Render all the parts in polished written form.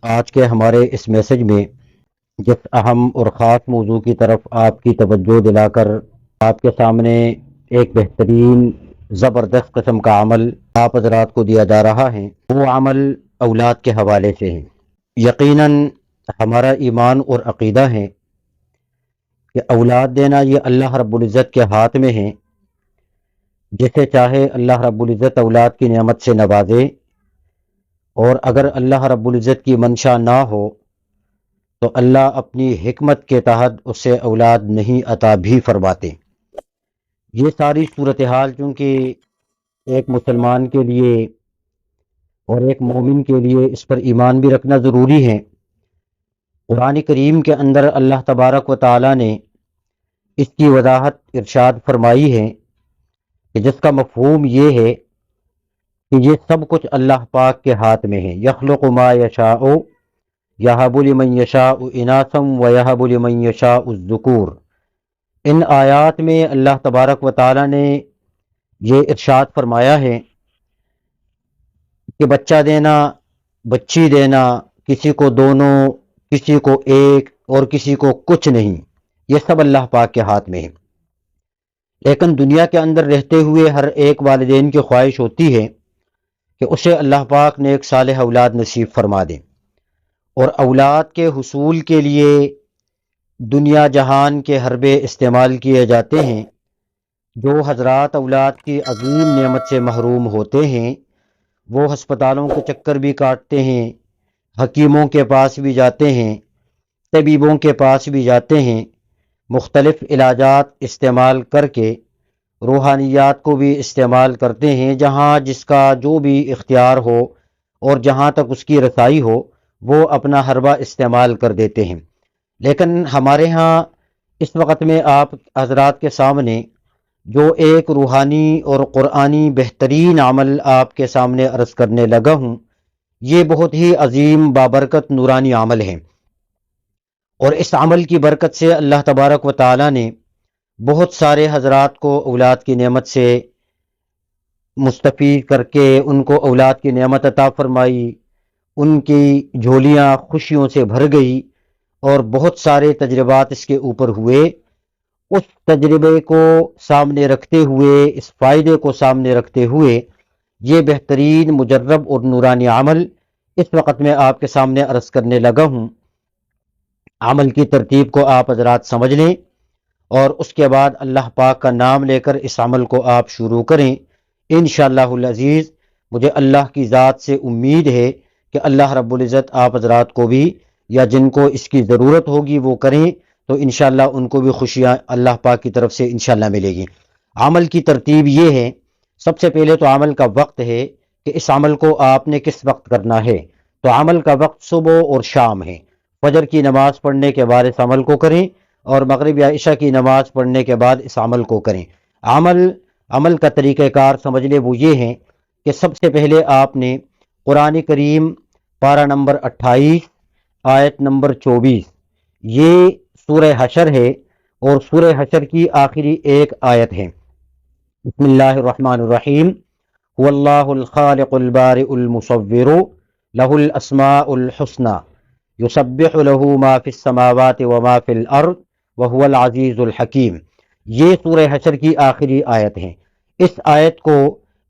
آج کے ہمارے اس میسج میں جس اہم اور خاص موضوع کی طرف آپ کی توجہ دلا کر آپ کے سامنے ایک بہترین زبردست قسم کا عمل آپ حضرات کو دیا جا رہا ہے، وہ عمل اولاد کے حوالے سے ہے۔ یقیناً ہمارا ایمان اور عقیدہ ہے کہ اولاد دینا یہ اللہ رب العزت کے ہاتھ میں ہے، جسے چاہے اللہ رب العزت اولاد کی نعمت سے نوازے، اور اگر اللہ رب العزت کی منشا نہ ہو تو اللہ اپنی حکمت کے تحت اسے اولاد نہیں عطا بھی فرماتے۔ یہ ساری صورتحال چونکہ ایک مسلمان کے لیے اور ایک مومن کے لیے اس پر ایمان بھی رکھنا ضروری ہے۔ قرآن کریم کے اندر اللہ تبارک و تعالی نے اس کی وضاحت ارشاد فرمائی ہے کہ جس کا مفہوم یہ ہے کہ یہ سب کچھ اللہ پاک کے ہاتھ میں ہے۔ یخلق ما یشاء یہب لمن یشاء اناثا ویہب لمن یشاء الذکور۔ ان آیات میں اللہ تبارک و تعالی نے یہ ارشاد فرمایا ہے کہ بچہ دینا، بچی دینا، کسی کو دونوں، کسی کو ایک اور کسی کو کچھ نہیں، یہ سب اللہ پاک کے ہاتھ میں ہے۔ لیکن دنیا کے اندر رہتے ہوئے ہر ایک والدین کی خواہش ہوتی ہے کہ اسے اللہ پاک نے ایک صالح اولاد نصیب فرما دے، اور اولاد کے حصول کے لیے دنیا جہان کے حربے استعمال کیے جاتے ہیں۔ جو حضرات اولاد کی عظیم نعمت سے محروم ہوتے ہیں وہ ہسپتالوں کے چکر بھی کاٹتے ہیں، حکیموں کے پاس بھی جاتے ہیں، طبیبوں کے پاس بھی جاتے ہیں، مختلف علاجات استعمال کر کے روحانیات کو بھی استعمال کرتے ہیں، جہاں جس کا جو بھی اختیار ہو اور جہاں تک اس کی رسائی ہو وہ اپنا حربہ استعمال کر دیتے ہیں۔ لیکن ہمارے ہاں اس وقت میں آپ حضرات کے سامنے جو ایک روحانی اور قرآنی بہترین عمل آپ کے سامنے عرض کرنے لگا ہوں، یہ بہت ہی عظیم بابرکت نورانی عمل ہے، اور اس عمل کی برکت سے اللہ تبارک و تعالی نے بہت سارے حضرات کو اولاد کی نعمت سے مستفید کر کے ان کو اولاد کی نعمت عطا فرمائی، ان کی جھولیاں خوشیوں سے بھر گئی، اور بہت سارے تجربات اس کے اوپر ہوئے۔ اس تجربے کو سامنے رکھتے ہوئے، اس فائدے کو سامنے رکھتے ہوئے، یہ بہترین مجرب اور نورانی عمل اس وقت میں آپ کے سامنے عرض کرنے لگا ہوں۔ عمل کی ترتیب کو آپ حضرات سمجھ لیں، اور اس کے بعد اللہ پاک کا نام لے کر اس عمل کو آپ شروع کریں۔ انشاءاللہ العزیز مجھے اللہ کی ذات سے امید ہے کہ اللہ رب العزت آپ حضرات کو بھی، یا جن کو اس کی ضرورت ہوگی وہ کریں تو انشاءاللہ ان کو بھی خوشیاں اللہ پاک کی طرف سے انشاءاللہ ملے گی۔ عمل کی ترتیب یہ ہے، سب سے پہلے تو عمل کا وقت ہے کہ اس عمل کو آپ نے کس وقت کرنا ہے۔ تو عمل کا وقت صبح اور شام ہے۔ فجر کی نماز پڑھنے کے بعد اس عمل کو کریں، اور مغرب یا عشاء کی نماز پڑھنے کے بعد اس عمل کو کریں۔ عمل کا طریقہ کار سمجھ لے، وہ یہ ہے کہ سب سے پہلے آپ نے قرآن کریم پارہ نمبر 28 آیت نمبر 24، یہ سورہ حشر ہے، اور سورہ حشر کی آخری ایک آیت ہے۔ بسم اللہ الرحمن الرحیم، هو اللہ الخالق البارئ المصور لہ الاسماء الحسنى یسبح لہ ما فی السماوات وما فی الارض وہو العزیز الحکیم۔ یہ سورہ حشر کی آخری آیت ہے۔ اس آیت کو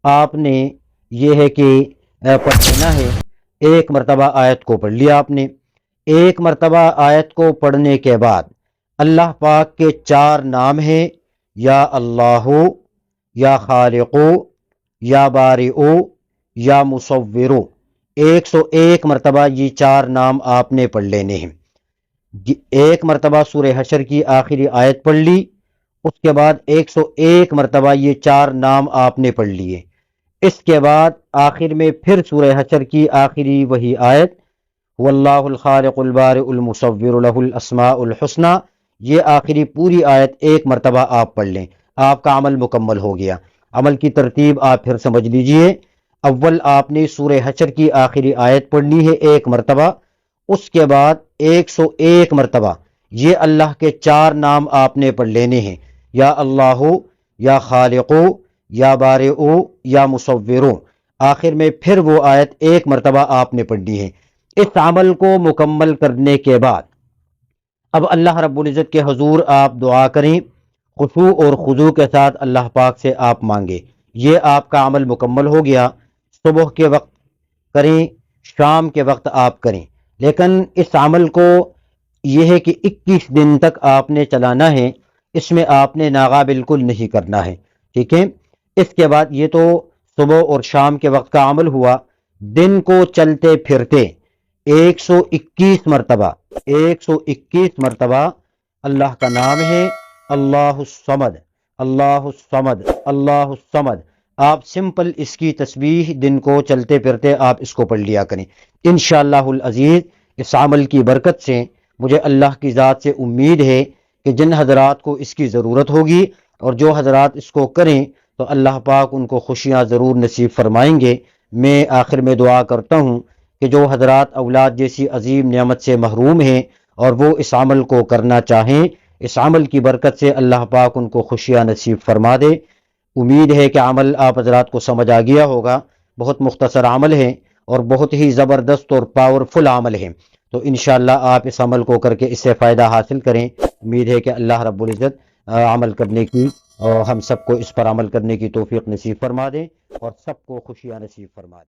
آپ نے یہ ہے کہ پڑھ لینا ہے۔ ایک مرتبہ آیت کو پڑھ لیا آپ نے۔ ایک مرتبہ آیت کو پڑھنے کے بعد اللہ پاک کے 4 نام ہیں، یا اللہ، یا خالق، یا بارئ، یا مصور۔ 101 مرتبہ یہ 4 نام آپ نے پڑھ لینے ہیں۔ ایک مرتبہ سورہ حشر کی آخری آیت پڑھ لی، اس کے بعد 101 مرتبہ یہ 4 نام آپ نے پڑھ لیے۔ اس کے بعد آخر میں پھر سورہ حشر کی آخری وہی آیت، واللہ الخالق البارئ المصور لہ الاسماء الحسنى، یہ آخری پوری آیت ایک مرتبہ آپ پڑھ لیں، آپ کا عمل مکمل ہو گیا۔ عمل کی ترتیب آپ پھر سمجھ لیجئے۔ اول آپ نے سورہ حشر کی آخری آیت پڑھنی ہے ایک مرتبہ، اس کے بعد 101 مرتبہ یہ اللہ کے 4 نام آپ نے پڑھ لینے ہیں، یا اللہ، یا خالق، یا بارئ، یا مصور۔ آخر میں پھر وہ آیت ایک مرتبہ آپ نے پڑھنی ہے۔ اس عمل کو مکمل کرنے کے بعد اب اللہ رب العزت کے حضور آپ دعا کریں، خشوع اور خضوع کے ساتھ اللہ پاک سے آپ مانگیں۔ یہ آپ کا عمل مکمل ہو گیا۔ صبح کے وقت کریں، شام کے وقت آپ کریں، لیکن اس عمل کو یہ ہے کہ 21 دن تک آپ نے چلانا ہے، اس میں آپ نے ناغا بالکل نہیں کرنا ہے، ٹھیک ہے۔ اس کے بعد یہ تو صبح اور شام کے وقت کا عمل ہوا۔ دن کو چلتے پھرتے 121 مرتبہ اللہ کا نام ہے اللہ الصمد، اللہ الصمد، اللہ الصمد۔ آپ سمپل اس کی تسبیح دن کو چلتے پھرتے آپ اس کو پڑھ لیا کریں۔ انشاءاللہ العزیز اس عمل کی برکت سے مجھے اللہ کی ذات سے امید ہے کہ جن حضرات کو اس کی ضرورت ہوگی اور جو حضرات اس کو کریں تو اللہ پاک ان کو خوشیاں ضرور نصیب فرمائیں گے۔ میں آخر میں دعا کرتا ہوں کہ جو حضرات اولاد جیسی عظیم نعمت سے محروم ہیں اور وہ اس عمل کو کرنا چاہیں، اس عمل کی برکت سے اللہ پاک ان کو خوشیاں نصیب فرما دے۔ امید ہے کہ عمل آپ حضرات کو سمجھ آ گیا ہوگا۔ بہت مختصر عمل ہے اور بہت ہی زبردست اور پاورفل عمل ہے، تو انشاءاللہ آپ اس عمل کو کر کے اس سے فائدہ حاصل کریں۔ امید ہے کہ اللہ رب العزت عمل کرنے کی اور ہم سب کو اس پر عمل کرنے کی توفیق نصیب فرما دے اور سب کو خوشیاں نصیب فرما دے۔